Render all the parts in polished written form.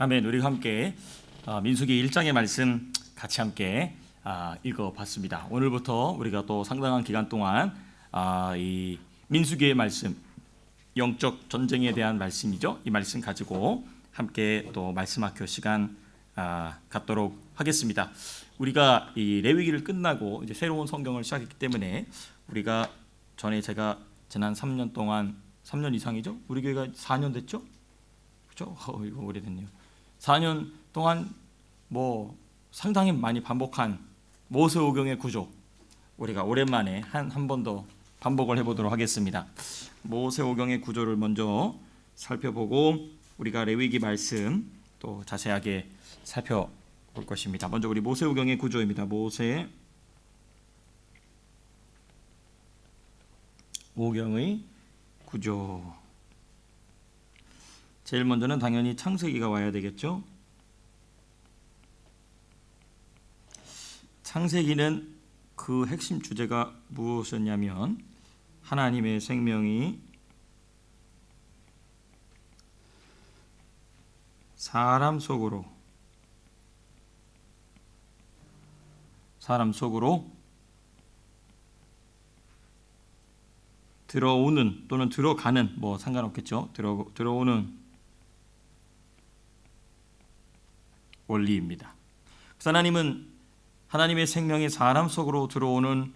아멘. 우리 함께 민수기 1장의 말씀 같이 함께 읽어봤습니다. 오늘부터 우리가 또 상당한 기간 동안 이 민수기의 말씀, 영적 전쟁에 대한 말씀이죠. 이 말씀 가지고 함께 또 말씀학교 시간 갖도록 하겠습니다. 우리가 이 레위기를 끝나고 이제 새로운 성경을 시작했기 때문에 우리가 전에 제가 지난 3년 동안 3년 이상이죠. 우리 교회가 4년 됐죠. 그렇죠? 이거 오래됐네요. 4년 동안 뭐 상당히 많이 반복한 모세오경의 구조, 우리가 오랜만에 한 번 더 반복을 해보도록 하겠습니다. 모세오경의 구조를 먼저 살펴보고 우리가 레위기 말씀 또 자세하게 살펴볼 것입니다. 먼저 우리 모세오경의 구조입니다. 모세오경의 구조. 제일 먼저는 당연히 창세기가 와야 되겠죠. 창세기는 그 핵심 주제가 무엇이었냐면 하나님의 생명이 사람 속으로 들어오는 또는 들어가는 뭐 상관없겠죠. 들어오는 원리입니다. 그래서 하나님은 하나님의 생명이 사람 속으로 들어오는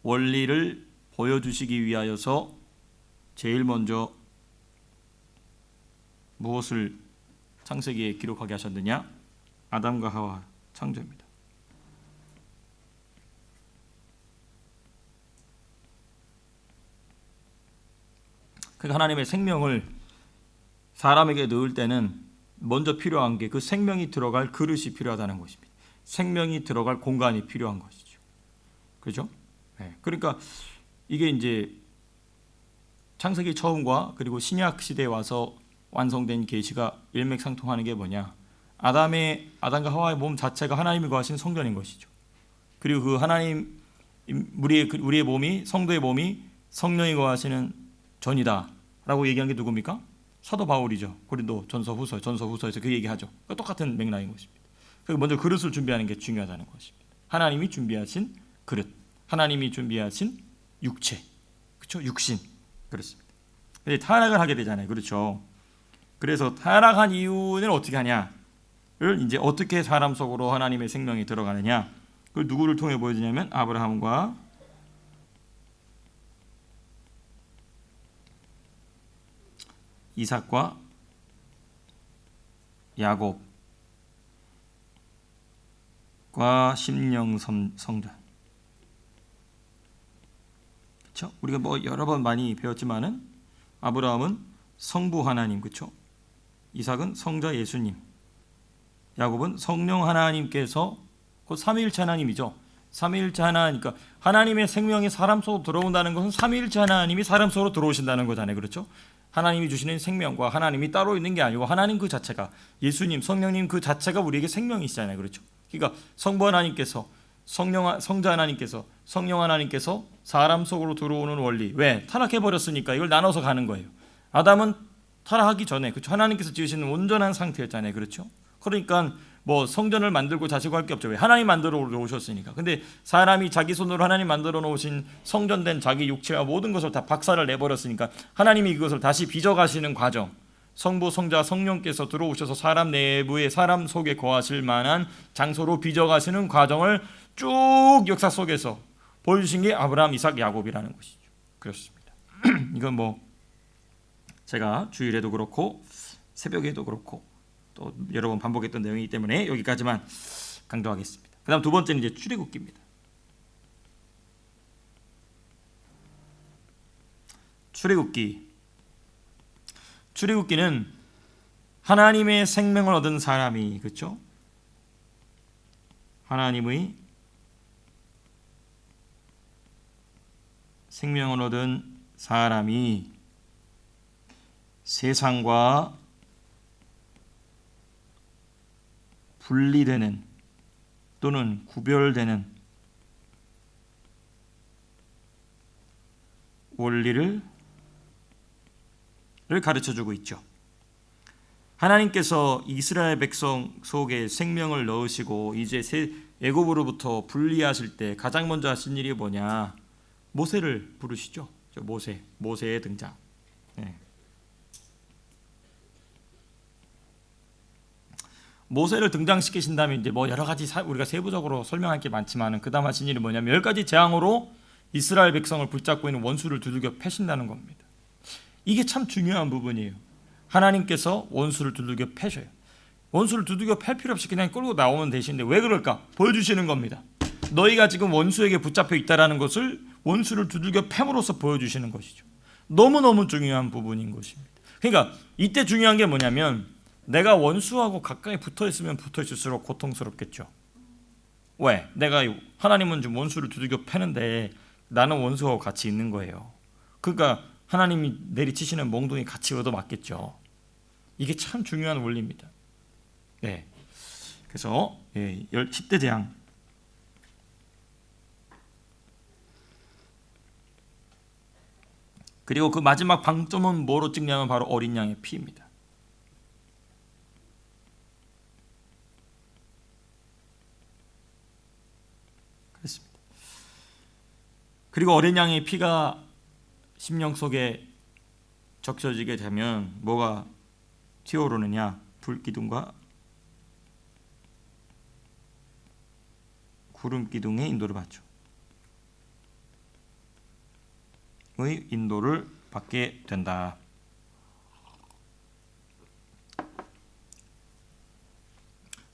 원리를 보여주시기 위하여서 제일 먼저 무엇을 창세기에 기록하게 하셨느냐? 아담과 하와 창조입니다. 그러니까 하나님의 생명을 사람에게 넣을 때는 먼저 필요한 게 그 생명이 들어갈 그릇이 필요하다는 것입니다. 생명이 들어갈 공간이 필요한 것이죠. 그렇죠? 네. 그러니까 이게 이제 창세기 처음과 그리고 신약 시대에 와서 완성된 계시가 일맥상통하는 게 뭐냐? 아담과 하와의 몸 자체가 하나님이 거하시는 성전인 것이죠. 그리고 그 하나님 우리의 몸이 성도의 몸이 성령이 거하시는 전이다라고 얘기한 게 누굽니까? 사도 바울이죠. 고린도 전서후서에서 그 얘기하죠. 똑같은 맥락인 것입니다. 그래서 먼저 그릇을 준비하는 게 중요하다는 것입니다. 하나님이 준비하신 그릇, 하나님이 준비하신 육체, 그렇죠? 육신, 그렇습니다. 근데 타락을 하게 되잖아요, 그렇죠? 그래서 타락한 이유는 어떻게 하냐를 이제 어떻게 사람 속으로 하나님의 생명이 들어가느냐, 그걸 누구를 통해 보여주냐면 아브라함과 이삭과 야곱과 심령 성전. 그렇죠? 우리가 뭐 여러 번 많이 배웠지만은 아브라함은 성부 하나님, 그렇죠? 이삭은 성자 예수님, 야곱은 성령 하나님께서 곧 삼위일체 하나님이죠. 삼위일체 하나님, 그러니까 하나님의 생명이 사람 속으로 들어온다는 것은 삼위일체 하나님이 사람 속으로 들어오신다는 거잖아요, 그렇죠? 하나님이 주시는 생명과 하나님이 따로 있는 게 아니고 하나님 그 자체가, 예수님, 성령님 그 자체가 우리에게 생명이시잖아요, 그렇죠? 그러니까 성부 하나님께서, 성자 하나님께서, 성령 하나님께서 사람 속으로 들어오는 원리. 왜? 타락해버렸으니까 이걸 나눠서 가는 거예요. 아담은 타락하기 전에, 그렇죠? 하나님께서 지으시는 온전한 상태였잖아요, 그렇죠? 그러니까 뭐 성전을 만들고 자시고 할 게 없죠. 왜? 하나님 만들어 놓으셨으니까. 근데 사람이 자기 손으로 하나님 만들어 놓으신 성전된 자기 육체와 모든 것을 다 박살을 내버렸으니까 하나님이 그것을 다시 빚어가시는 과정, 성부, 성자, 성령께서 들어오셔서 사람 내부에, 사람 속에 거하실 만한 장소로 빚어가시는 과정을 쭉 역사 속에서 보여주신 게 아브라함, 이삭, 야곱이라는 것이죠. 그렇습니다. 이건 뭐 제가 주일에도 그렇고 새벽에도 그렇고 또 여러 번 반복했던 내용이기 때문에 여기까지만 강조하겠습니다. 그 다음 두 번째는 이제 출애굽기입니다. 출애굽기는 하나님의 생명을 얻은 사람이, 그렇죠? 하나님의 생명을 얻은 사람이 세상과 분리되는 또는 구별되는 원리를 가르쳐주고 있죠. 하나님께서 이스라엘 백성 속에 생명을 넣으시고 이제 애굽으로부터 분리하실 때 가장 먼저 하신 일이 뭐냐? 모세를 부르시죠. 모세의 등장. 네. 모세를 등장시키신 다음에 이제 뭐 여러 가지 우리가 세부적으로 설명할 게 많지만은 그다음 하신 일이 뭐냐면 10가지 재앙으로 이스라엘 백성을 붙잡고 있는 원수를 두들겨 패신다는 겁니다. 이게 참 중요한 부분이에요. 하나님께서 원수를 두들겨 패셔요. 원수를 두들겨 팰 필요 없이 그냥 끌고 나오면 되시는데 왜 그럴까? 보여주시는 겁니다. 너희가 지금 원수에게 붙잡혀 있다라는 것을 원수를 두들겨 팹으로써 보여주시는 것이죠. 너무너무 중요한 부분인 것입니다. 그러니까 이때 중요한 게 뭐냐면 내가 원수하고 가까이 붙어있으면 붙어있을수록 고통스럽겠죠. 왜? 내가 하나님은 좀 원수를 두들겨 패는데 나는 원수하고 같이 있는 거예요. 그러니까 하나님이 내리치시는 몽둥이 같이 얻어맞겠죠. 이게 참 중요한 원리입니다. 네. 그래서 10대 재앙. 그리고 그 마지막 방점은 뭐로 찍냐면 바로 어린 양의 피입니다. 그렇습니다. 그리고 어린 양의 피가 심령 속에 적셔지게 되면 뭐가 튀어오르느냐? 불기둥과 구름기둥의 인도를 받죠. 의 인도를 받게 된다.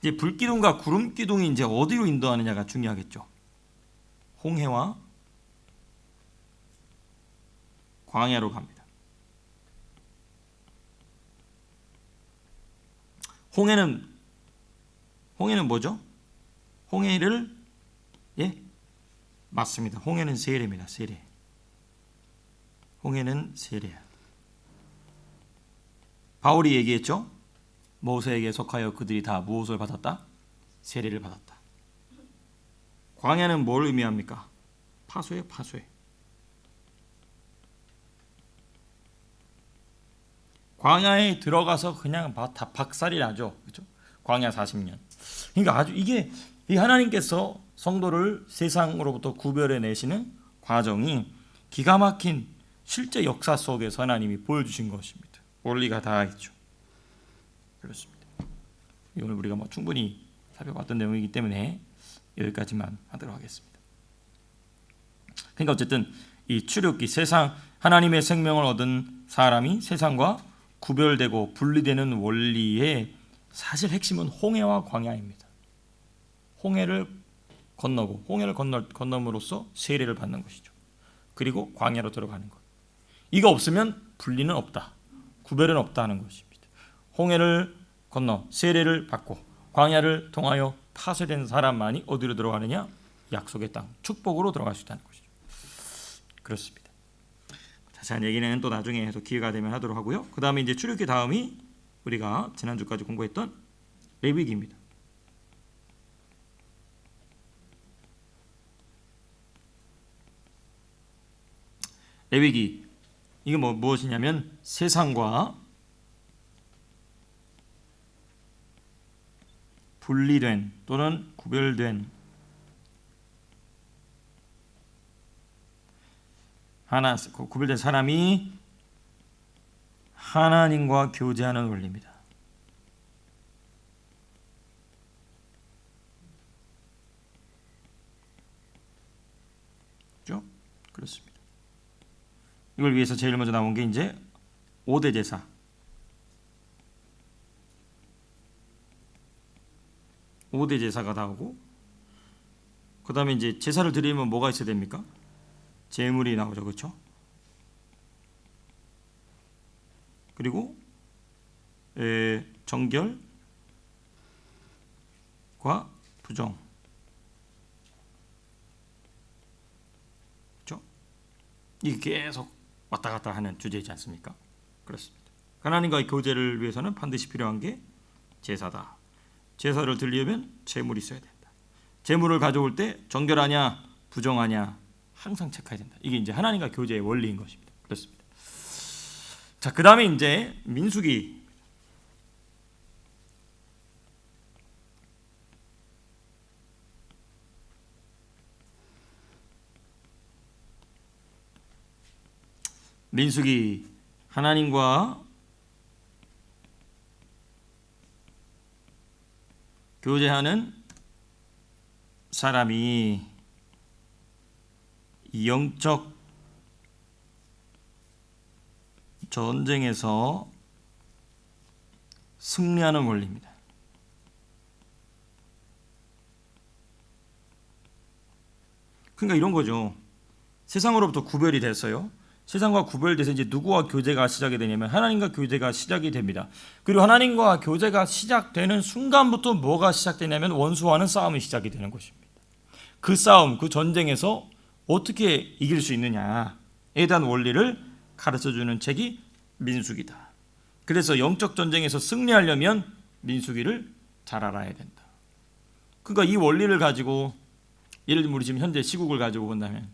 이제 불기둥과 구름기둥이 이제 어디로 인도하느냐가 중요하겠죠. 홍해와 광야로 갑니다. 홍해는 뭐죠? 홍해를 맞습니다. 홍해는 세례입니다. 세례. 홍해는 세례야. 바울이 얘기했죠. 모세에게 속하여 그들이 다 무엇을 받았다? 세례를 받았다. 광야는 뭘 의미합니까? 파수예요, 파수예. 광야에 들어가서 그냥 다 박살이 나죠. 그렇죠? 광야 40년. 그러니까 아주 이게 이 하나님께서 성도를 세상으로부터 구별해 내시는 과정이 기가 막힌 실제 역사 속에서 하나님이 보여주신 것입니다. 원리가 다 있죠. 그렇습니다. 오늘 우리가 충분히 살펴봤던 내용이기 때문에 여기까지만 하도록 하겠습니다. 그러니까 어쨌든 이 출애굽기 세상 하나님의 생명을 얻은 사람이 세상과 구별되고 분리되는 원리의 사실 핵심은 홍해와 광야입니다. 홍해를 건너고 홍해를 건너므로써 세례를 받는 것이죠. 그리고 광야로 들어가는 것. 이거 없으면 분리는 없다. 구별은 없다는 것입니다. 홍해를 건너 세례를 받고 광야를 통하여 파쇄된 사람만이 어디로 들어가느냐? 약속의 땅, 축복으로 들어갈 수 있다는 것이죠. 그렇습니다. 자세한 얘기는 또 나중에 또 기회가 되면 하도록 하고요. 그 다음에 이제 출애굽기 다음이 우리가 지난주까지 공부했던 레위기입니다. 레위기 이게 무엇이냐면 세상과 분리된 또는 구별된 구별된 사람이 하나님과 교제하는 원리입니다. 그렇죠? 그렇습니다. 이걸 위해서 제일 먼저 나온 게 이제 5대 제사. 5대 제사가 나오고 그 다음에 이제 제사를 드리면 뭐가 있어야 됩니까? 제물이 나오죠. 그렇죠? 그리고 정결과 부정. 그렇죠? 이게 계속 왔다 갔다 하는 주제이지 않습니까? 그렇습니다. 하나님과의 교제를 위해서는 반드시 필요한 게 제사다. 제사를 드리려면 제물이 있어야 된다. 제물을 가져올 때 정결하냐 부정하냐 항상 체크해야 된다. 이게 이제 하나님과 교제의 원리인 것입니다. 그렇습니다. 자, 그 다음에 이제 민수기. 민수기 하나님과 교제하는 사람이 영적 전쟁에서 승리하는 원리입니다. 그러니까 이런 거죠. 세상으로부터 구별이 됐어요. 세상과 구별돼서 이제 누구와 교제가 시작이 되냐면 하나님과 교제가 시작이 됩니다. 그리고 하나님과 교제가 시작되는 순간부터 뭐가 시작되냐면 원수와는 싸움이 시작이 되는 것입니다. 그 싸움, 그 전쟁에서 어떻게 이길 수 있느냐에 대한 원리를 가르쳐주는 책이 민수기다. 그래서 영적 전쟁에서 승리하려면 민수기를 잘 알아야 된다. 그러니까 이 원리를 가지고 예를 들면 우리 지금 현재 시국을 가지고 본다면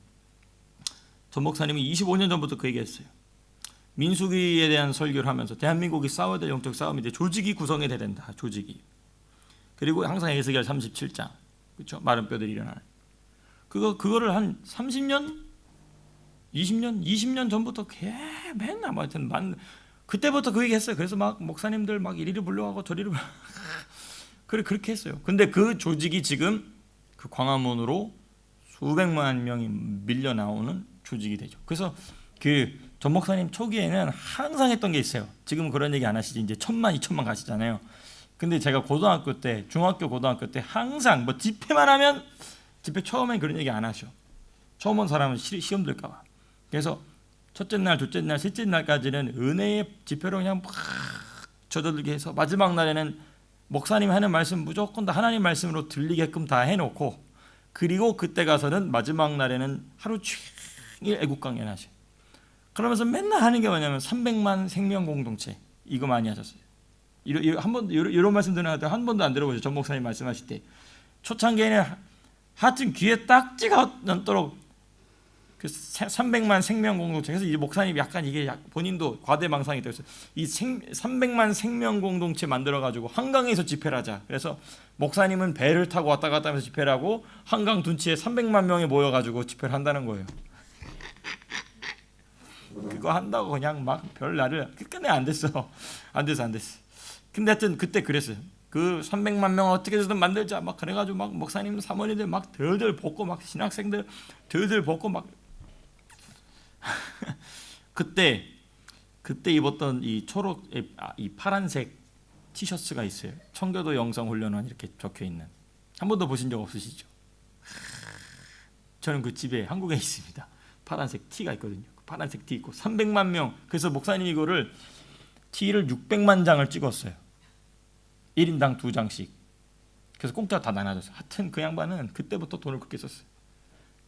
전 목사님이 25년 전부터 그 얘기했어요. 민수기에 대한 설교를 하면서 대한민국이 싸워야 될 영적 싸움인데 조직이 구성이 돼야 된다. 조직이. 그리고 항상 에스겔 37장. 그렇죠? 마른 뼈들이 일어나는. 그거를 한 30년 20년 전부터 맨날 뭐 하여튼 그때부터 그 얘기 했어요. 그래서 막 목사님들 막 이리를 불러가고 저리를 그렇게 했어요. 근데 그 조직이 지금 그 광화문으로 수백만 명이 밀려 나오는 조직이 되죠. 그래서 그 전 목사님 초기에는 항상 했던 게 있어요. 지금은 그런 얘기 안 하시지. 이제 1000만, 2000만 가시잖아요. 근데 제가 고등학교 때, 중학교, 고등학교 때 항상 뭐 집회만 하면 집회 처음엔 그런 얘기 안 하셔. 처음 온 사람은 시험 들까 봐. 그래서 첫째 날, 둘째 날, 셋째 날까지는 은혜의 집회로 그냥 막 젖어들게 해서 마지막 날에는 목사님 하는 말씀 무조건 다 하나님 말씀으로 들리게끔 다 해놓고 그리고 그때 가서는 마지막 날에는 하루 종일 애국 강연 하셔. 그러면서 맨날 하는 게 뭐냐면 300만 생명 공동체 이거 많이 하셨어요. 이런 말씀 드리는데 한 번도 안 들어보죠. 전 목사님 말씀하실 때 초창기에는 하여튼 귀에 딱지가 않도록 그 300만 생명 공동체. 그래서 이 목사님 약간 이게 본인도 과대망상이 되었어요. 이 300만 생명 공동체 만들어 가지고 한강에서 집회를 하자. 그래서 목사님은 배를 타고 왔다 갔다 하면서 집회를 하고 한강 둔치에 300만 명이 모여 가지고 집회를 한다는 거예요. 그거 한다고 그냥 막 별날을 끝내 안 됐어. 안 됐어. 근데 하여튼 그때 그랬어요. 그 300만 명 어떻게 해서든 만들자 막 그래가지고 막 목사님 사모님들 막 덜덜 벗고 막 신학생들 덜덜 벗고 막 그때 입었던 이 초록 이 파란색 티셔츠가 있어요. 청교도 영성훈련원 이렇게 적혀 있는. 한 번도 보신 적 없으시죠? 저는 그 집에 한국에 있습니다. 파란색 티가 있거든요. 파란색 티 있고 300만 명. 그래서 목사님이 이거를 티를 600만 장을 찍었어요. 1인당 2장씩. 그래서 공짜 다 나눠줬어요. 하여튼 그 양반은 그때부터 돈을 그렇게 썼어요.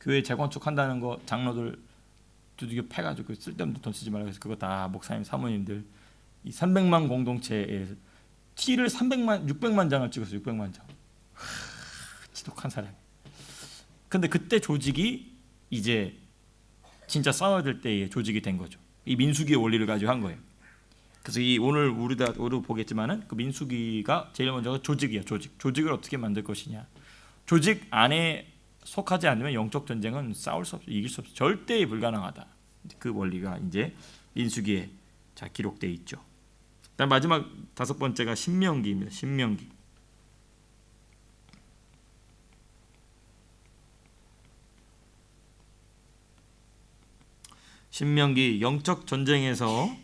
교회 재건축 한다는 거 장로들 두들겨 패가지고 쓸데없는 돈 쓰지 말라고 해서 그거 다 목사님 사모님들 이 300만 공동체에 티를 600만 장을 찍었어요. 600만 장. 지독한 사람. 근데 그때 조직이 이제 진짜 싸워야 될 때의 조직이 된 거죠. 이 민수기의 원리를 가지고 한 거예요. 그래서 이 오늘 우리도 보겠지만은 그 민수기가 제일 먼저가 조직이야. 조직을 어떻게 만들 것이냐. 조직 안에 속하지 않으면 영적 전쟁은 싸울 수 없어, 이길 수 없어, 절대 불가능하다. 그 원리가 이제 민수기에 자 기록되어 있죠. 그다음 마지막 5번째가 신명기입니다. 신명기 영적 전쟁에서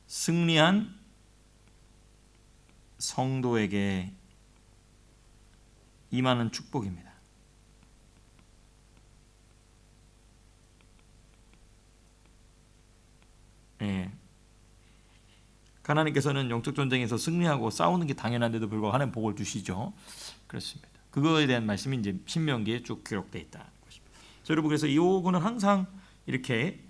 승리한 성도에게 임하는 축복입니다. 예. 하나님께서는 영적 전쟁에서 승리하고 싸우는 게 당연한데도 불구하고 하나님 복을 주시죠. 그렇습니다. 그거에 대한 말씀이 이제 신명기에 쭉 기록되어 있다. 여러분 그래서 이 오고는 항상 이렇게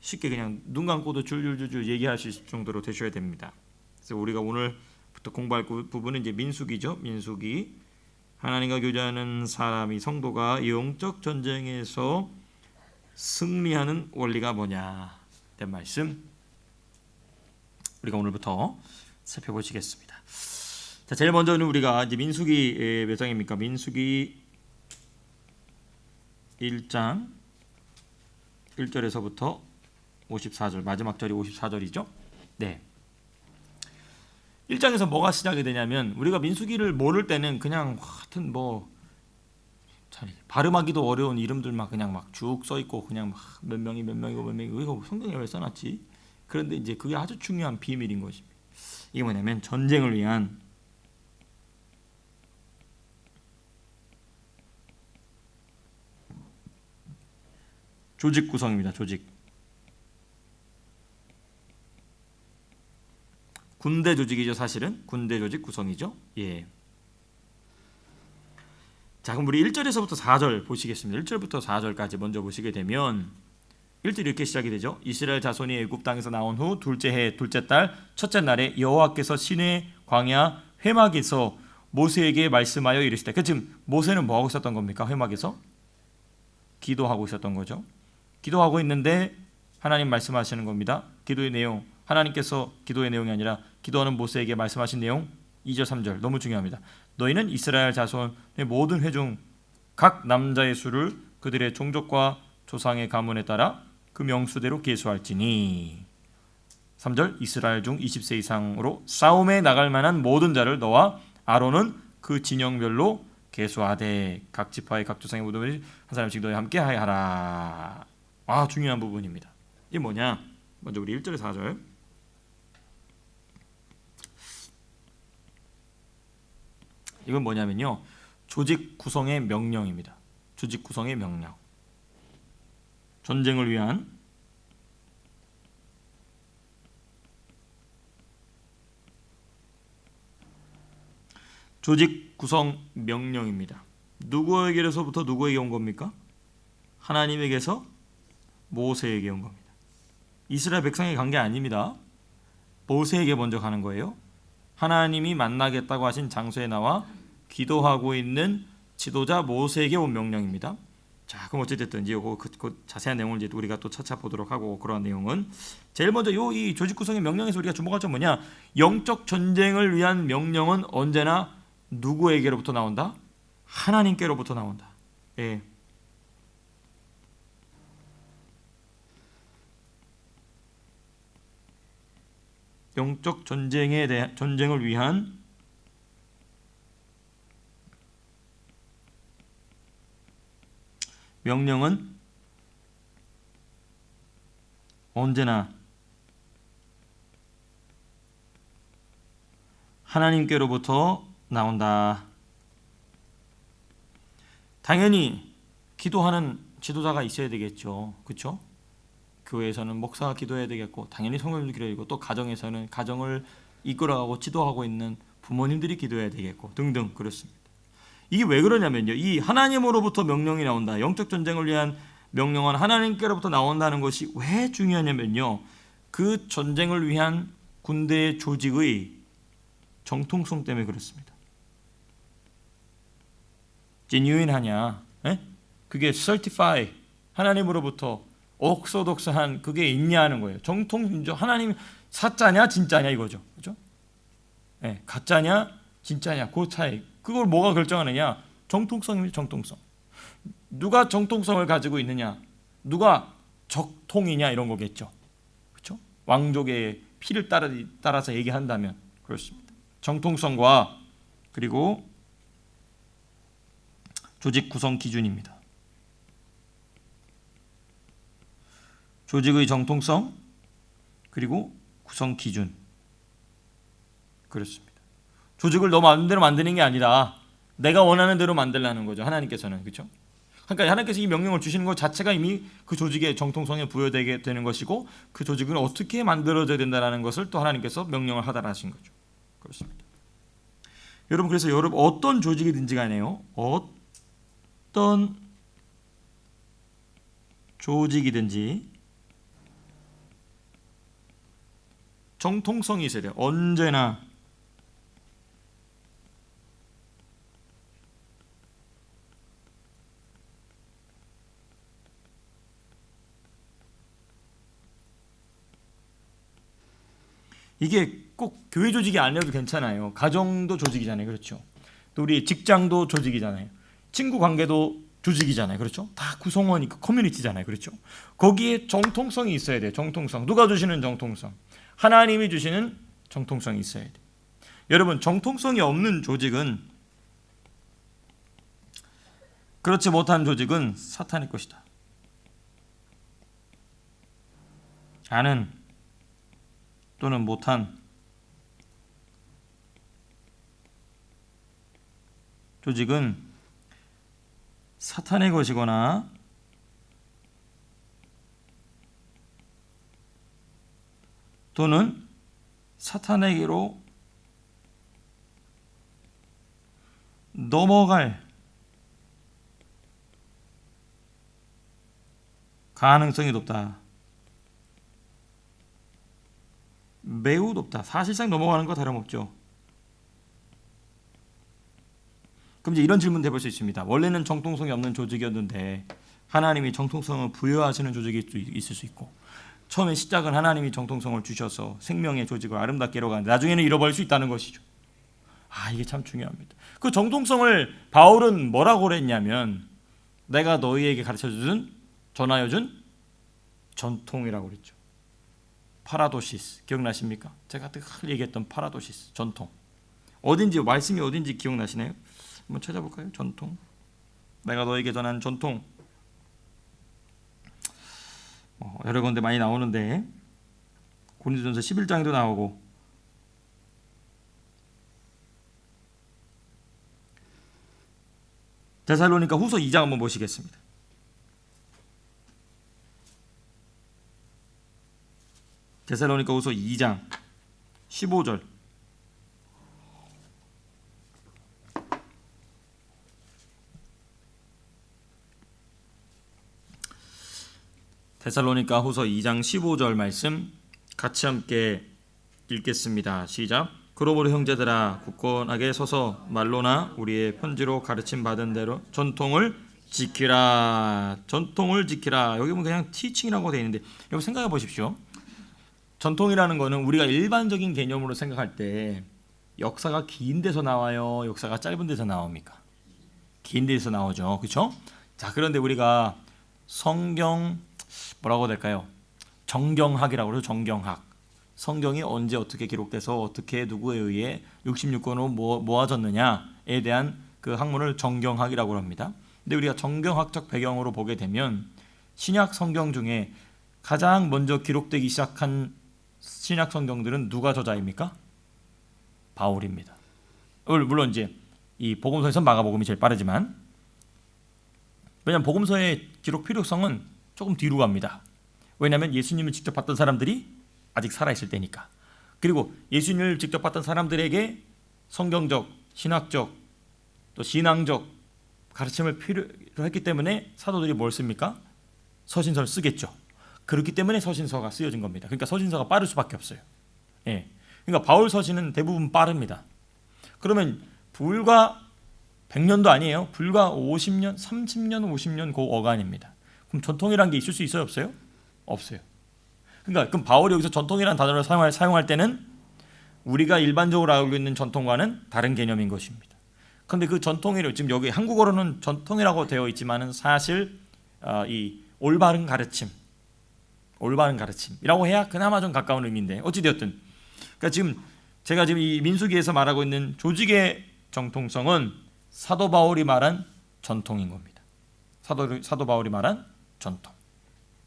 쉽게 그냥 눈 감고도 줄줄줄 얘기할 수 있을 정도로 되셔야 됩니다. 그래서 우리가 오늘부터 공부할 부분은 이제 민수기죠. 민수기 하나님과 교제하는 사람이 성도가 영적 전쟁에서 승리하는 원리가 뭐냐 된 말씀 우리가 오늘부터 살펴보시겠습니다. 자, 제일 먼저는 우리가 이제 민수기 몇 장입니까? 민수기 1장 1절에서부터 54절, 마지막 절이 54절이죠. 네. 1장에서 뭐가 시작이 되냐면 우리가 민수기를 모를 때는 그냥 하여튼 뭐 발음하기도 어려운 이름들 막 그냥 막 쭉 써 있고 그냥 막 몇 명이 몇 명이고 몇 명이고 이거 성경에 왜 써놨지? 그런데 이제 그게 아주 중요한 비밀인 것입니다. 이게 뭐냐면 전쟁을 위한 조직 구성입니다. 조직. 군대 조직이죠. 사실은 군대 조직 구성이죠. 예. 자, 그럼 우리 1절에서부터 4절 보시겠습니다. 1절부터 4절까지 먼저 보시게 되면 1절 이렇게 시작이 되죠. 이스라엘 자손이 애굽 땅에서 나온 후 둘째 해 둘째 달 첫째 날에 여호와께서 시내 광야 회막에서 모세에게 말씀하여 이르시되. 그 지금 모세는 뭐 하고 있었던 겁니까? 회막에서 기도하고 있었던 거죠. 기도하고 있는데 하나님 말씀하시는 겁니다. 기도의 내용, 하나님께서 기도의 내용이 아니라 기도하는 모세에게 말씀하신 내용 2절 3절 너무 중요합니다. 너희는 이스라엘 자손의 모든 회중 각 남자의 수를 그들의 종족과 조상의 가문에 따라 그 명수대로 계수할지니. 3절 이스라엘 중 20세 이상으로 싸움에 나갈 만한 모든 자를 너와 아론은 그 진영별로 계수하되 각 지파의 각 조상의 모든 한 사람씩 너희 함께 하라. 중요한 부분입니다. 이게 뭐냐? 먼저 우리 1절에 4절 이건 뭐냐면요, 조직 구성의 명령입니다. 조직 구성의 명령. 전쟁을 위한 조직 구성 명령입니다. 누구에게로서부터 누구에게 온 겁니까? 하나님에게서 모세에게 온 겁니다. 이스라엘 백성에게 간 게 아닙니다. 모세에게 먼저 가는 거예요. 하나님이 만나겠다고 하신 장소에 나와 기도하고 있는 지도자 모세에게 온 명령입니다. 자, 그럼 어쨌든 이제 그 자세한 내용을 이제 우리가 또 차차 보도록 하고, 그러한 내용은 제일 먼저 이 조직 구성의 명령에서 우리가 주목할 점 뭐냐? 영적 전쟁을 위한 명령은 언제나 누구에게로부터 나온다? 하나님께로부터 나온다. 예. 영적 전쟁을 위한 명령은 언제나 하나님께로부터 나온다. 당연히 기도하는 지도자가 있어야 되겠죠. 그렇죠? 교회에서는 목사가 기도해야 되겠고, 당연히 성도님도 기도해야 되고, 또 가정에서는 가정을 이끌어가고 지도하고 있는 부모님들이 기도해야 되겠고 등등 그렇습니다. 이게 왜 그러냐면요, 이 하나님으로부터 명령이 나온다. 영적 전쟁을 위한 명령은 하나님께로부터 나온다는 것이 왜 중요하냐면요, 그 전쟁을 위한 군대의 조직의 정통성 때문에 그렇습니다. genuine하냐, 그게 certify, 하나님으로부터 옥소독스한 그게 있냐 하는 거예요. 정통인조, 하나님 사짜냐 진짜냐 이거죠. 그렇죠? 가짜냐 진짜냐 그 차이. 그걸 뭐가 결정하느냐? 정통성입니다. 정통성. 누가 정통성을 가지고 있느냐, 누가 적통이냐 이런 거겠죠. 그렇죠? 왕족의 피를 따라서 얘기한다면 그렇습니다. 정통성과 그리고 조직 구성 기준입니다. 조직의 정통성 그리고 구성 기준. 그렇습니다. 조직을 너 마음대로 만드는 게 아니라 내가 원하는 대로 만들라는 거죠. 하나님께서는. 그렇죠? 그러니까 하나님께서 이 명령을 주시는 것 자체가 이미 그 조직의 정통성에 부여되게 되는 것이고, 그 조직은 어떻게 만들어져야 된다는 것을 또 하나님께서 명령을 하달아 하신 거죠. 그렇습니다. 여러분, 그래서 여러분 어떤 조직이든지 간에요, 어떤 조직이든지 정통성이 있어야 돼요. 언제나. 이게 꼭 교회 조직이 아니어도 괜찮아요. 가정도 조직이잖아요. 그렇죠? 또 우리 직장도 조직이잖아요. 친구 관계도 조직이잖아요. 그렇죠? 다 구성원이고 커뮤니티잖아요. 그렇죠? 거기에 정통성이 있어야 돼요. 정통성. 누가 주시는 정통성? 하나님이 주시는 정통성이 있어야 돼요. 여러분, 정통성이 없는 조직은, 그렇지 못한 조직은 사탄의 것이다. 아는 또는 못한 조직은 사탄의 것이거나 또는 사탄에게로 넘어갈 가능성이 높다. 매우 높다. 사실상 넘어가는 거 다름없죠. 그럼 이제 이런 질문 해볼 수 있습니다. 원래는 정통성이 없는 조직이었는데 하나님이 정통성을 부여하시는 조직이 있을 수 있고, 처음에 시작은 하나님이 정통성을 주셔서 생명의 조직을 아름답게 이뤄가는데 나중에는 잃어버릴 수 있다는 것이죠. 이게 참 중요합니다. 그 정통성을 바울은 뭐라고 그랬냐면, 내가 너희에게 가르쳐준, 전하여준 전통이라고 그랬죠. 파라도시스 기억나십니까? 제가 늘 얘기했던 파라도시스, 전통. 어딘지, 말씀이 어딘지 기억나시나요? 한번 찾아볼까요? 전통. 내가 너에게 전한 전통. 여러 군데 많이 나오는데 고린도전서 11장에도 나오고, 데살로니가 후서 2장 한번 보시겠습니다. 데살로니가 후서 2장 15절. 데살로니가 후서 2장 15절 말씀 같이 함께 읽겠습니다. 시작. 그러므로 형제들아, 굳건하게 서서 말로나 우리의 편지로 가르침 받은 대로 전통을 지키라. 전통을 지키라. 여기 보면 그냥 티칭이라고 되어 있는데, 여러분 생각해 보십시오. 전통이라는 거는 우리가 일반적인 개념으로 생각할 때 역사가 긴 데서 나와요, 역사가 짧은 데서 나옵니까? 긴 데서 나오죠. 그렇죠? 자, 그런데 우리가 성경 뭐라고 될까요? 정경학이라고 그러죠. 정경학. 성경이 언제 어떻게 기록돼서 어떻게 누구에 의해 66권으로 모아졌느냐에 대한 그 학문을 정경학이라고 합니다. 근데 우리가 정경학적 배경으로 보게 되면 신약 성경 중에 가장 먼저 기록되기 시작한 신약 성경들은 누가 저자입니까? 바울입니다. 물론 이제 이 복음서에서 마가복음이 제일 빠르지만, 왜냐하면 복음서의 기록 필요성은 조금 뒤로 갑니다. 왜냐하면 예수님을 직접 봤던 사람들이 아직 살아있을 때니까. 그리고 예수님을 직접 봤던 사람들에게 성경적, 신학적, 또 신앙적 가르침을 필요로 했기 때문에 사도들이 뭘 씁니까? 서신서를 쓰겠죠. 그렇기 때문에 서신서가 쓰여진 겁니다. 그러니까 서신서가 빠를 수밖에 없어요. 예. 그러니까 바울 서신은 대부분 빠릅니다. 그러면 불과 100년도 아니에요. 불과 50년, 30년, 50년 그 어간입니다. 그럼 전통이라는 게 있을 수 있어요? 없어요? 없어요. 그러니까 그럼 바울이 여기서 전통이라는 단어를 사용할 때는 우리가 일반적으로 알고 있는 전통과는 다른 개념인 것입니다. 그런데 그 전통이를 지금 여기 한국어로는 전통이라고 되어 있지만은 사실 이 올바른 가르침이라고 해야 그나마 좀 가까운 의미인데, 어찌 되었든 그러니까 지금 제가 지금 이 민수기에서 말하고 있는 조직의 정통성은 사도 바울이 말한 전통인 겁니다. 사도 바울이 말한 전통.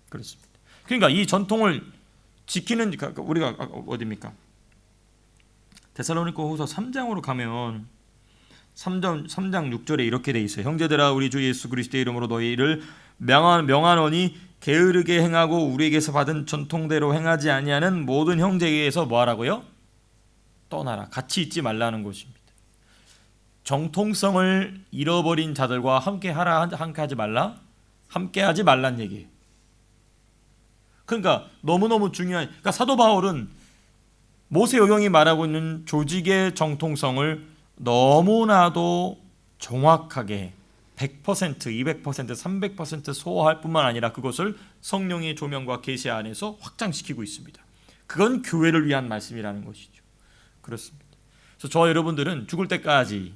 그렇습니다. 그러니까 이 전통을 지키는, 우리가 어디입니까? 데살로니가 후서 3장으로 가면 3장 6절에 이렇게 돼 있어요. 형제들아, 우리 주 예수 그리스도의 이름으로 너희를 명하노니 게으르게 행하고 우리에게서 받은 전통대로 행하지 아니하는 모든 형제에게서 뭐하라고요? 떠나라. 같이 있지 말라는 것입니다. 정통성을 잃어버린 자들과 함께 하지 말라. 함께 하지 말란 얘기예요. 그러니까 너무너무 중요한, 그러니까 사도 바울은 모세오경이 말하고 있는 조직의 정통성을 너무나도 정확하게 100%, 200%, 300% 소화할 뿐만 아니라 그것을 성령의 조명과 계시 안에서 확장시키고 있습니다. 그건 교회를 위한 말씀이라는 것이죠. 그렇습니다. 그래서 저 여러분들은 죽을 때까지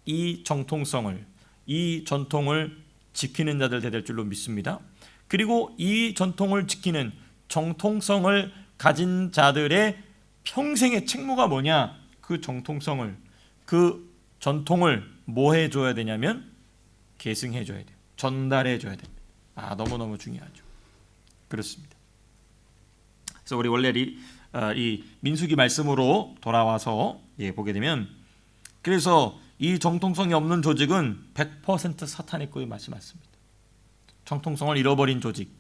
이 정통성을, 이 전통을 지키는 자들 되될 줄로 믿습니다. 그리고 이 전통을 지키는 정통성을 가진 자들의 평생의 책무가 뭐냐? 그 정통성을, 그 전통을 뭐 해줘야 되냐면 계승해줘야 돼요. 전달해줘야 됩니다. 너무너무 중요하죠. 그렇습니다. 그래서 우리 원래 이 민수기 말씀으로 돌아와서 보게 되면, 그래서 이 정통성이 없는 조직은 100% 사탄의 거의 맛이 맞습니다. 정통성을 잃어버린 조직,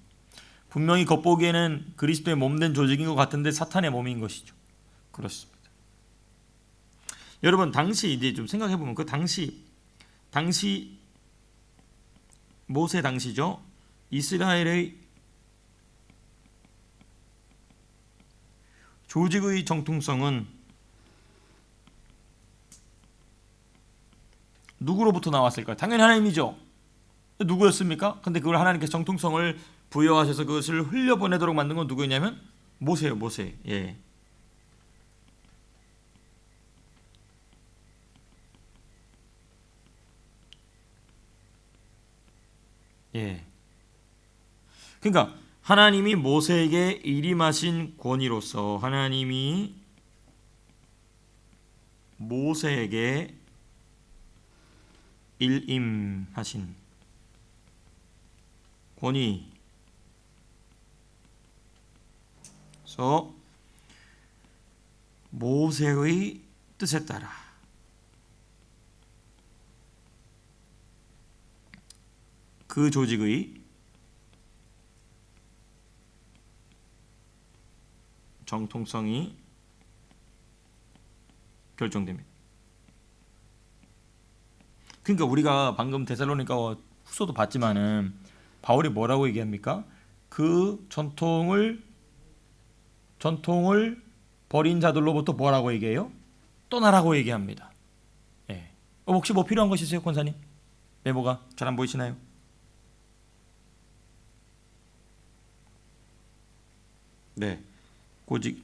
분명히 겉보기에는 그리스도의 몸된 조직인 것 같은데 사탄의 몸인 것이죠. 그렇습니다. 여러분, 당시 이제 좀 생각해 보면 그 당시 모세 당시죠. 이스라엘의 조직의 정통성은 누구로부터 나왔을까요? 당연히 하나님이죠. 누구였습니까? 근데 그걸 하나님께서 정통성을 부여하셔서 그것을 흘려보내도록 만든 건 누구였냐면 모세예요. 모세. 그러니까 하나님이 모세에게 일임하신 권위로서 하나님이 모세에게 일임하신 권위, 그래서 모세의 뜻에 따라 그 조직의 정통성이 결정됩니다. 그러니까 우리가 방금 데살로니가 후서도 봤지만은 바울이 뭐라고 얘기합니까? 그 전통을 버린 자들로부터 뭐라고 얘기해요? 떠나라고 얘기합니다. 혹시 뭐 필요한 것 있으세요, 권사님? 메모가 잘 안 보이시나요? 네,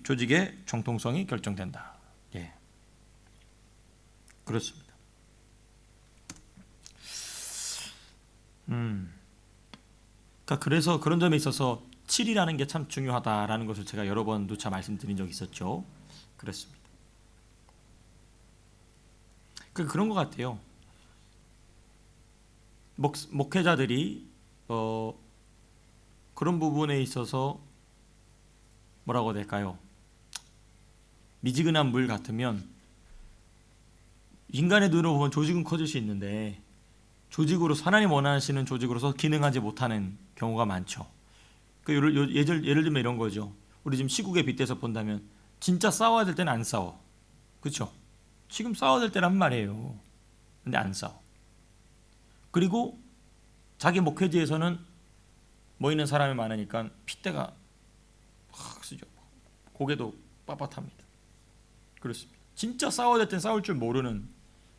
조직의 정통성이 결정된다. 그렇습니다. 그래서 그런 점에 있어서 7이라는 게 참 중요하다라는 것을 제가 여러 번 누차 말씀드린 적이 있었죠. 그렇습니다. 그런 것 같아요. 목회자들이 그런 부분에 있어서 뭐라고 해야 될까요? 미지근한 물 같으면 인간의 눈으로 보면 조직은 커질 수 있는데 조직으로서 하나님 원하시는 조직으로서 기능하지 못하는 경우가 많죠. 예를 들면 이런 거죠. 우리 지금 시국에 빗대서 본다면 진짜 싸워야 될 때는 안 싸워. 그렇죠? 지금 싸워야 될 때란 말이에요. 근데 안 싸워. 그리고 자기 목회지에서는 모이는 사람이 많으니까 핏대가 확 쓰죠. 고개도 빳빳합니다. 그렇습니다. 진짜 싸워야 될 땐 싸울 줄 모르는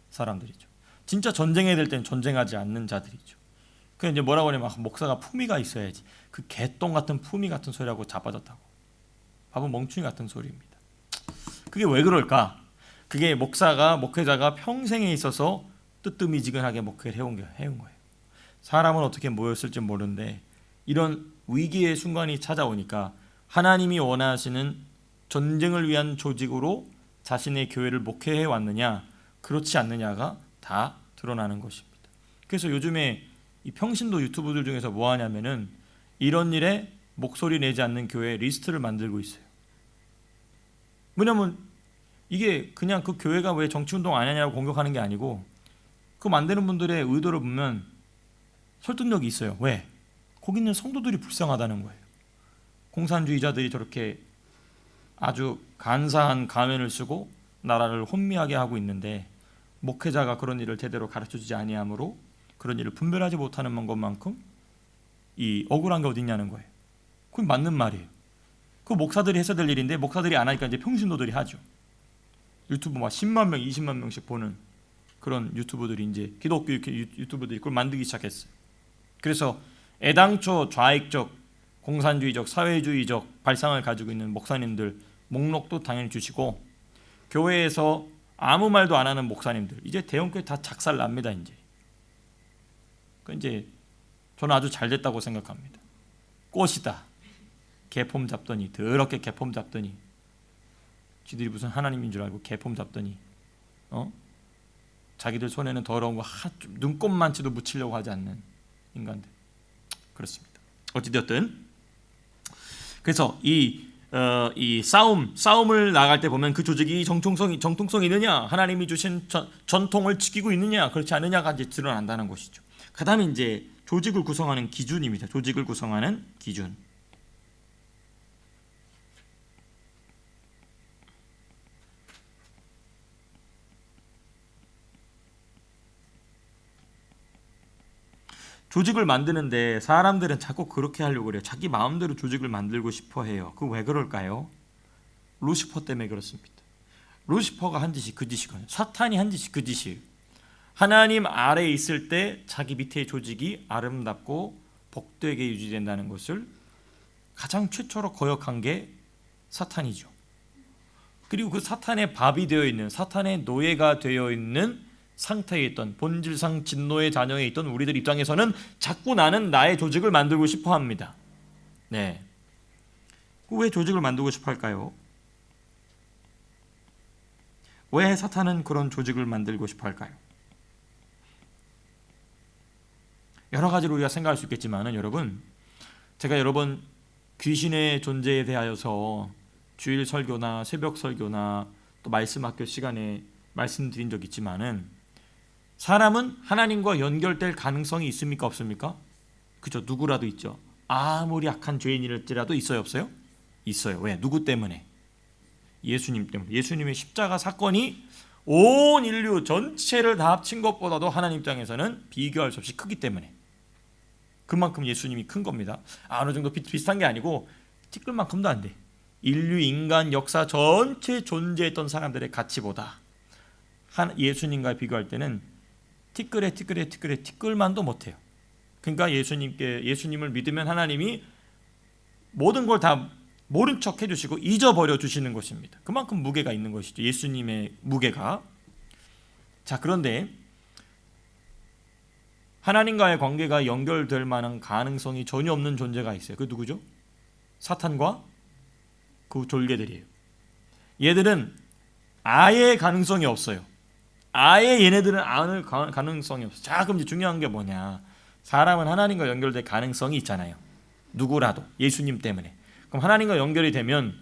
사람들이죠. 진짜 전쟁해야 될 땐 전쟁하지 않는 자들이죠. 그 이제 뭐라고 하냐면 목사가 품위가 있어야지. 그 개똥 같은 품위 같은 소리하고 자빠졌다고. 바보 멍충이 같은 소리입니다. 그게 왜 그럴까? 그게 목회자가 평생에 있어서 뜨뜻미지근하게 목회를 해온 거예요. 사람은 어떻게 모였을지 모르는데 이런 위기의 순간이 찾아오니까 하나님이 원하시는 전쟁을 위한 조직으로 자신의 교회를 목회해 왔느냐 그렇지 않느냐가 다 드러나는 것입니다. 그래서 요즘에 이 평신도 유튜브들 중에서 뭐 하냐면은 이런 일에 목소리 내지 않는 교회 리스트를 만들고 있어요. 왜냐면 이게 그냥 그 교회가 왜 정치운동 안 하냐고 공격하는 게 아니고 그 만드는 분들의 의도를 보면 설득력이 있어요. 왜? 거기 있는 성도들이 불쌍하다는 거예요. 공산주의자들이 저렇게 아주 간사한 가면을 쓰고 나라를 혼미하게 하고 있는데 목회자가 그런 일을 제대로 가르쳐주지 아니하므로 그런 일을 분별하지 못하는 것만큼 이 억울한 게 어디 있냐는 거예요. 그건 맞는 말이에요. 그 목사들이 해야 될 일인데 목사들이 안 하니까 이제 평신도들이 하죠. 유튜브 막 10만 명, 20만 명씩 보는 그런 유튜브들이 이제 기독교 유튜브들이 그걸 만들기 시작했어요. 그래서 애당초 좌익적, 공산주의적, 사회주의적 발상을 가지고 있는 목사님들 목록도 당연히 주시고 교회에서 아무 말도 안 하는 목사님들 이제 대형교회 다 작살 납니다. 이제 저는 아주 잘 됐다고 생각합니다. 꽃이다. 개폼 잡더니 더럽게 개폼 잡더니 지들이 무슨 하나님인 줄 알고 개폼 잡더니 자기들 손에는 더러운 거 눈곱만치도 묻히려고 하지 않는 인간들. 그렇습니다. 어찌되었든 그래서 이 싸움을 나갈 때 보면 그 조직이 정통성이 있느냐, 하나님이 주신 전통을 지키고 있느냐, 그렇지 않느냐가 이제 드러난다는 것이죠. 그다음에 이제 조직을 구성하는 기준입니다. 조직을 구성하는 기준. 조직을 만드는데 사람들은 자꾸 그렇게 하려고 그래요. 자기 마음대로 조직을 만들고 싶어 해요. 그 왜 그럴까요? 루시퍼 때문에 그렇습니다. 루시퍼가 한 짓이 그 짓이거든요. 사탄이 한 짓이 그 짓이에요. 하나님 아래에 있을 때 자기 밑의 조직이 아름답고 복되게 유지된다는 것을 가장 최초로 거역한 게 사탄이죠. 그리고 그 사탄의 밥이 되어 있는, 사탄의 노예가 되어 있는 상태에 있던, 본질상 진노의 자녀에 있던 우리들 입장에서는 자꾸 나는 나의 조직을 만들고 싶어 합니다. 네. 왜 조직을 만들고 싶어 할까요? 왜 사탄은 그런 조직을 만들고 싶어 할까요? 여러 가지로 우리가 생각할 수 있겠지만은 여러분, 제가 여러 번 귀신의 존재에 대하여서 주일 설교나 새벽 설교나 또 말씀 학교 시간에 말씀드린 적 있지만은 사람은 하나님과 연결될 가능성이 있습니까? 없습니까? 그죠? 누구라도 있죠. 아무리 악한 죄인일지라도 있어요? 없어요? 있어요. 왜? 누구 때문에? 예수님 때문에. 예수님의 십자가 사건이 온 인류 전체를 다 합친 것보다도 하나님 입장에서는 비교할 수 없이 크기 때문에. 그만큼 예수님이 큰 겁니다. 어느 정도 비슷한 게 아니고 티끌만큼도 안 돼. 인류 인간 역사 전체 존재했던 사람들의 가치보다 예수님과 비교할 때는 티끌만도 못해요. 그러니까 예수님을 믿으면 하나님이 모든 걸 다 모른 척 해주시고 잊어버려 주시는 것입니다. 그만큼 무게가 있는 것이죠. 예수님의 무게가. 자, 그런데 하나님과의 관계가 연결될 만한 가능성이 전혀 없는 존재가 있어요. 그 누구죠? 사탄과 그 졸개들이에요. 얘들은 아예 가능성이 없어요. 아예 얘네들은 아는 가능성이 없어요. 자, 그럼 이제 중요한 게 뭐냐? 사람은 하나님과 연결될 가능성이 있잖아요. 누구라도 예수님 때문에. 그럼 하나님과 연결이 되면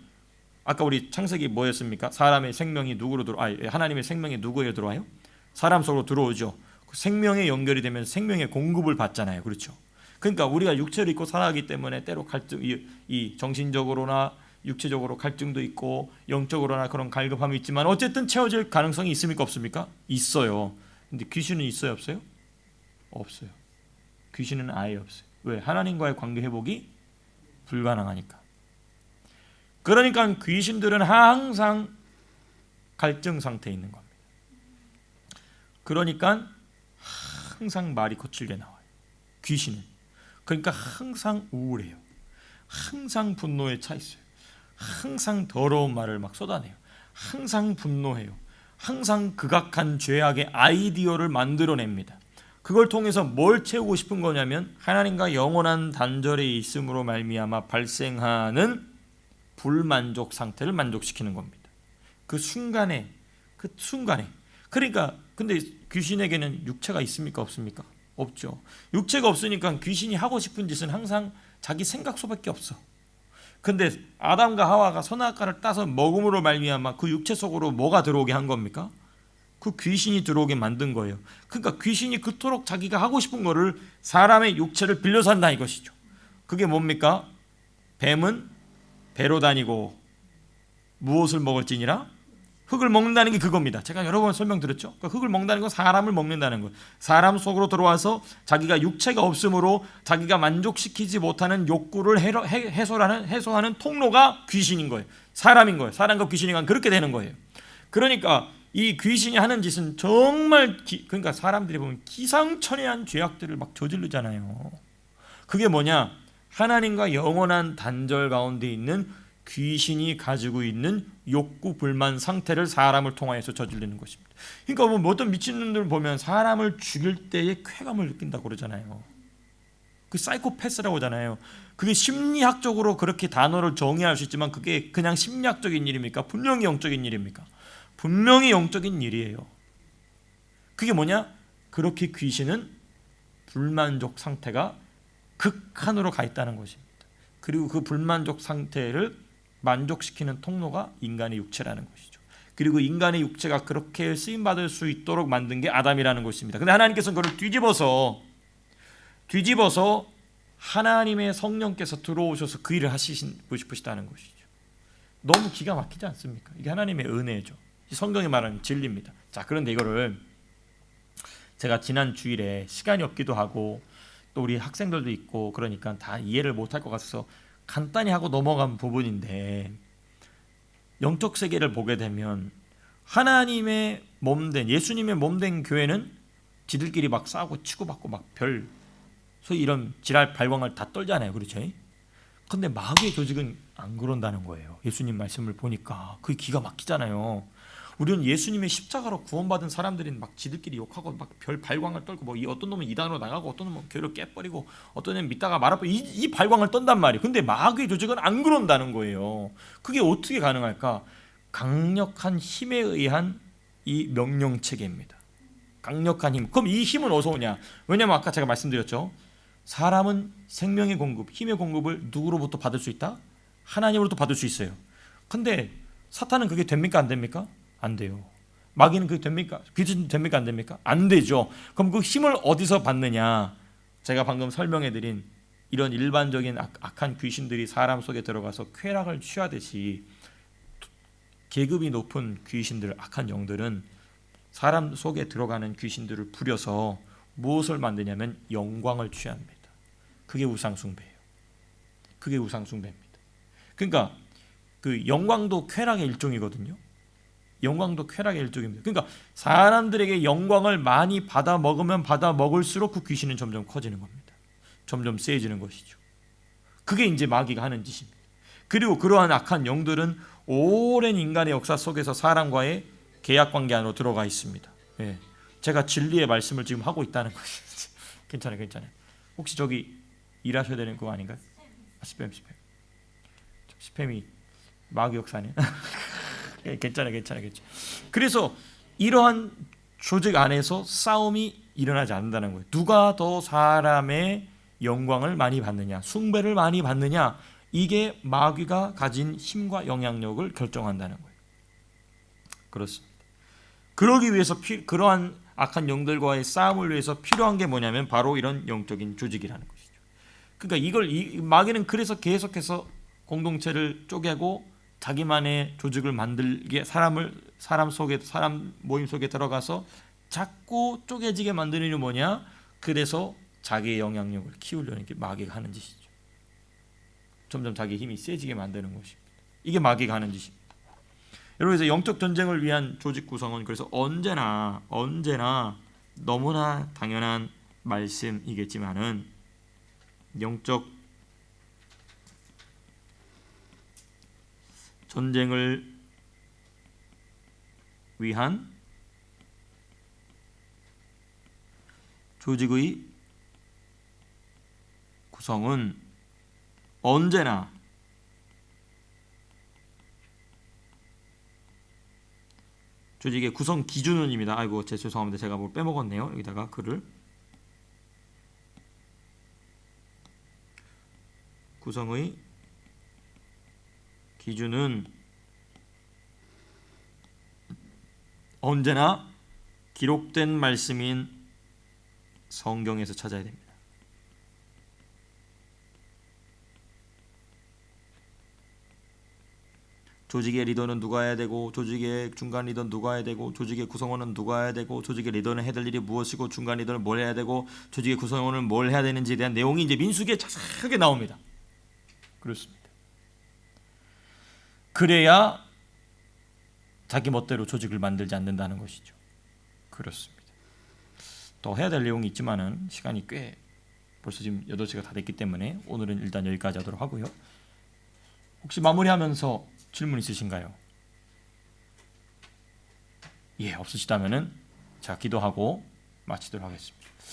아까 우리 창세기 뭐였습니까? 사람의 생명이 하나님의 생명이 누구에 들어와요? 사람 속으로 들어오죠. 그 생명에 연결이 되면 생명의 공급을 받잖아요. 그렇죠? 그러니까 우리가 육체를 입고 살아가기 때문에 때로 갈등, 이 정신적으로나 육체적으로 갈증도 있고 영적으로나 그런 갈급함이 있지만 어쨌든 채워질 가능성이 있습니까? 없습니까? 있어요. 근데 귀신은 있어요? 없어요? 없어요. 귀신은 아예 없어요. 왜? 하나님과의 관계 회복이 불가능하니까. 그러니까 귀신들은 항상 갈증 상태에 있는 겁니다. 그러니까 항상 말이 거칠게 나와요. 귀신은. 그러니까 항상 우울해요. 항상 분노에 차 있어요. 항상 더러운 말을 막 쏟아내요. 항상 분노해요. 항상 극악한 죄악의 아이디어를 만들어냅니다. 그걸 통해서 뭘 채우고 싶은 거냐면 하나님과 영원한 단절에 있음으로 말미암아 발생하는 불만족 상태를 만족시키는 겁니다. 그 순간에. 그러니까 근데 귀신에게는 육체가 있습니까? 없습니까? 없죠. 육체가 없으니까 귀신이 하고 싶은 짓은 항상 자기 생각 속밖에 없어. 근데 아담과 하와가 선악과를 따서 먹음으로 말미암아 그 육체 속으로 뭐가 들어오게 한 겁니까? 그 귀신이 들어오게 만든 거예요. 그러니까 귀신이 그토록 자기가 하고 싶은 거를 사람의 육체를 빌려서 한다 이것이죠. 그게 뭡니까? 뱀은 배로 다니고 무엇을 먹을지니라? 흙을 먹는다는 게 그겁니다. 제가 여러 번 설명드렸죠. 그러니까 흙을 먹는다는 건 사람을 먹는다는 거예요. 사람 속으로 들어와서 자기가 육체가 없으므로 자기가 만족시키지 못하는 욕구를 해소하는 통로가 귀신인 거예요. 사람인 거예요. 사람과 귀신이 그렇게 되는 거예요. 그러니까 이 귀신이 하는 짓은 정말 그러니까 사람들이 보면 기상천외한 죄악들을 막 저지르잖아요. 그게 뭐냐? 하나님과 영원한 단절 가운데 있는 귀신이 가지고 있는 욕구 불만 상태를 사람을 통하여서 저지르는 것입니다. 그러니까 뭐 어떤 미친놈들 보면 사람을 죽일 때의 쾌감을 느낀다고 그러잖아요. 그 사이코패스라고 하잖아요. 그게 심리학적으로 그렇게 단어를 정의할 수 있지만 그게 그냥 심리학적인 일입니까? 분명히 영적인 일입니까? 분명히 영적인 일이에요. 그게 뭐냐? 그렇게 귀신은 불만족 상태가 극한으로 가 있다는 것입니다. 그리고 그 불만족 상태를 만족시키는 통로가 인간의 육체라는 것이죠. 그리고 인간의 육체가 그렇게 쓰임받을 수 있도록 만든 게 아담이라는 것입니다. 근데 하나님께서는 그걸 뒤집어서 하나님의 성령께서 들어오셔서 그 일을 하시고 싶으시다는 것이죠. 너무 기가 막히지 않습니까? 이게 하나님의 은혜죠. 성경이 말하는 진리입니다. 자, 그런데 이거를 제가 지난 주일에 시간이 없기도 하고 또 우리 학생들도 있고 그러니까 다 이해를 못할 것 같아서 간단히 하고 넘어간 부분인데, 영적 세계를 보게 되면 하나님의 몸된 예수님의 몸된 교회는 지들끼리 막 싸우고 치고받고 막 별 소위 이런 지랄 발광을 다 떨잖아요. 그렇죠? 근데 마귀의 조직은 안 그런다는 거예요. 예수님 말씀을 보니까 그게 기가 막히잖아요. 우리는 예수님의 십자가로 구원받은 사람들은 막 지들끼리 욕하고 막 별 발광을 떨고 뭐 어떤 놈은 이단으로 나가고 어떤 놈은 교회를 깨버리고 어떤 놈은 믿다가 말아버리고 이 발광을 떤단 말이에요. 근데 마귀의 조직은 안 그런다는 거예요. 그게 어떻게 가능할까? 강력한 힘에 의한 이 명령 체계입니다. 강력한 힘. 그럼 이 힘은 어디서 오냐? 왜냐하면 아까 제가 말씀드렸죠. 사람은 생명의 공급, 힘의 공급을 누구로부터 받을 수 있다? 하나님으로부터 받을 수 있어요. 근데 사탄은 그게 됩니까? 안 됩니까? 안 돼요. 마귀는 그게 됩니까? 귀신 됩니까? 안 됩니까? 안 되죠. 그럼 그 힘을 어디서 받느냐? 제가 방금 설명해드린 이런 일반적인 악한 귀신들이 사람 속에 들어가서 쾌락을 취하듯이 계급이 높은 귀신들, 악한 영들은 사람 속에 들어가는 귀신들을 부려서 무엇을 만드냐면 영광을 취합니다. 그게 우상숭배예요. 그게 우상숭배입니다. 그러니까 그 영광도 쾌락의 일종이거든요. 영광도 쾌락의 일종입니다. 그러니까 사람들에게 영광을 많이 받아 먹으면 받아 먹을수록 그 귀신은 점점 커지는 겁니다. 점점 세지는 것이죠. 그게 이제 마귀가 하는 짓입니다. 그리고 그러한 악한 영들은 오랜 인간의 역사 속에서 사람과의 계약 관계 안으로 들어가 있습니다. 예. 제가 진리의 말씀을 지금 하고 있다는 것이죠. 괜찮아요. 혹시 저기 일하셔야 되는 거 아닌가요? 스팸이 마귀 역사네. 괜찮아요. 그래서 이러한 조직 안에서 싸움이 일어나지 않는다는 거예요. 누가 더 사람의 영광을 많이 받느냐, 숭배를 많이 받느냐, 이게 마귀가 가진 힘과 영향력을 결정한다는 거예요. 그렇습니다. 그러기 위해서 그러한 악한 영들과의 싸움을 위해서 필요한 게 뭐냐면 바로 이런 영적인 조직이라는 것이죠. 그러니까 마귀는 그래서 계속해서 공동체를 쪼개고 자기만의 조직을 만들게 사람 모임 속에 들어가서 자꾸 쪼개지게 만드는 게 뭐냐? 그래서 자기의 영향력을 키우려는 게 마귀가 하는 짓이죠. 점점 자기 힘이 세지게 만드는 것입니다. 이게 마귀가 하는 짓입니다. 여러분, 그래서 영적 전쟁을 위한 조직 구성은 그래서 언제나 너무나 당연한 말씀이겠지만은 영적 전쟁을 위한 조직의 구성은 언제나 조직의 구성 기준은입니다. 아이고, 죄송합니다. 제가 뭘 빼먹었네요. 여기다가 글을. 구성의 기준은 언제나 기록된 말씀인 성경에서 찾아야 됩니다. 조직의 리더는 누가 해야 되고, 조직의 중간 리더는 누가 해야 되고, 조직의 구성원은 누가 해야 되고, 조직의 리더는 해야 될 일이 무엇이고, 중간 리더는 뭘 해야 되고, 조직의 구성원은 뭘 해야 되는지에 대한 내용이 이제 민수기에 자세하게 나옵니다. 그렇습니다. 그래야 자기 멋대로 조직을 만들지 않는다는 것이죠. 그렇습니다. 더 해야 될 내용이 있지만은 시간이 꽤 벌써 지금 8시가 다 됐기 때문에 오늘은 일단 여기까지 하도록 하고요. 혹시 마무리하면서 질문 있으신가요? 예, 없으시다면은 자 기도하고 마치도록 하겠습니다.